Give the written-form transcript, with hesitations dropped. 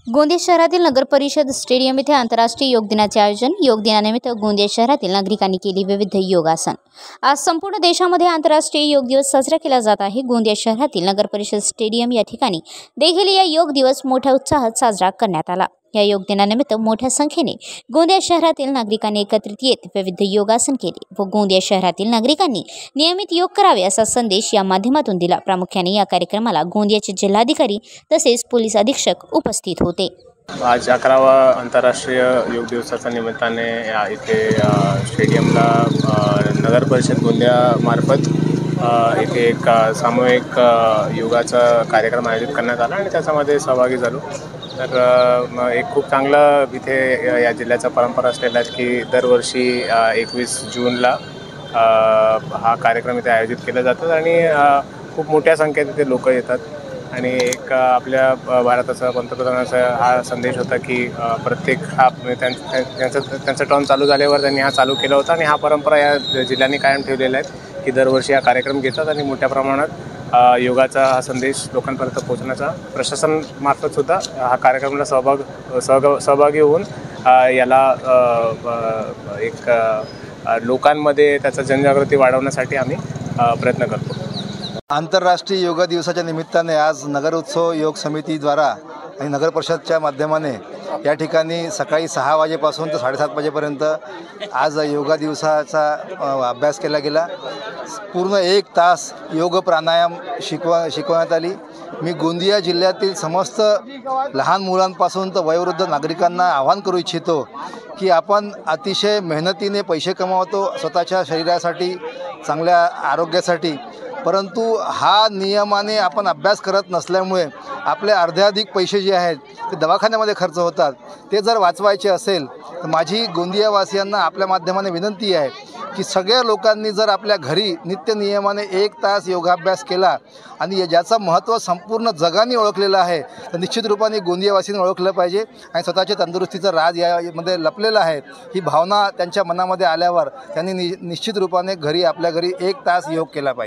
गोंदिया शहरातील नगर परिषद स्टेडियम येथे आंतरराष्ट्रीय योग दिनाचे आयोजन। योग दिनानिमित्त गोंदिया शहरातील नागरिकांनी केली विविध योगासन। आज संपूर्ण देशामध्ये आंतरराष्ट्रीय योग दिवस साजरा केला जात आहे। गोंदिया शहरातील नगर परिषद स्टेडियम या ठिकाणी देखील या योग दिवस मोठ्या उत्साहात साजरा करण्यात आला। या योग दिनानिमित्त मोठ्या संख्येने गोंदिया शहरातील नागरिकांनी एकत्रित येत विविध योगासन केले व गोंदिया शहरातील नागरिकांनी नियमित योग करावे असा संदेश या माध्यमातून दिला। प्रामुख्याने या कार्यक्रमाला गोंदियाचे जिल्हाधिकारी तसेच पोलीस अधीक्षक उपस्थित होते। आज 11वा आंतरराष्ट्रीय योग दिवसाच्या निमित्ताने इथे स्टेडियमला नगर परिषद गोंदिया मार्फत इथे एक सामूहिक योगाचा कार्यक्रम आयोजित करण्यात आला आणि त्याच्यामध्ये सहभागी झालो। तर एक खूप चांगलं इथे या जिल्ह्याचा परंपरा असलेला आहे की दरवर्षी 21 जूनला हा कार्यक्रम इथे आयोजित केला जातो आणि खूप मोठ्या संख्येत इथे लोक येतात आणि एक आपल्या भारताचा पंतप्रधानाचा हा संदेश होता की प्रत्येक हा त्यांचा टर्म चालू झाल्यावर त्यांनी हा चालू केला होता आणि हा परंपरा या जिल्ह्याने कायम ठेवलेला आहे की दरवर्षी हा कार्यक्रम घेतात आणि मोठ्या प्रमाणात योगाचा हा संदेश लोकांपर्यंत पोहोचण्याचा प्रशासनामार्फत सुद्धा हा कार्यक्रमाला सहभागी होऊन याला एक लोकांमध्ये त्याचा जनजागृती वाढवण्यासाठी आम्ही प्रयत्न करतो। आंतरराष्ट्रीय योग दिवसाच्या निमित्ताने आज नगर उत्सव योग समितीद्वारा आणि नगर परिषदच्या माध्यमाने या ठिकाणी सकाळी 6 वाजेपासून तर 7:30 वाजेपर्यंत आज योगा दिवसाचा अभ्यास केला गेला। पूर्ण 1 तास योग प्राणायाम शिकवण्यात आली। मी गोंदिया जिल्ह्यातील समस्त लहान मुलांपासून तर वयोवृद्ध नागरिकांना आवाहन करू इच्छितो की आपण अतिशय मेहनतीने पैसे कमावतो स्वतःच्या शरीरासाठी, चांगल्या आरोग्यासाठी, परंतु हा नियमाने आपण अभ्यास करत नसल्यामुळे आपले अर्ध्याधिक पैसे जे आहेत ते दवाखान्यामध्ये खर्च होतात। ते जर वाचवायचे असेल तर माझी गोंदियावासियांना आपल्या माध्यमाने विनंती आहे की सगळ्या लोकांनी जर आपल्या घरी नित्य नियमाने 1 तास योगाभ्यास केला आणि ज्याचं महत्त्व संपूर्ण जगाने ओळखलेलं आहे तर निश्चित रूपाने गोंदियावासींनी ओळखलं पाहिजे आणि स्वतःच्या तंदुरुस्तीचं राज यामध्ये लपलेलं आहे। ही भावना त्यांच्या मनामध्ये आल्यावर त्यांनी निश्चित रूपाने आपल्या घरी 1 तास योग केला पाहिजे।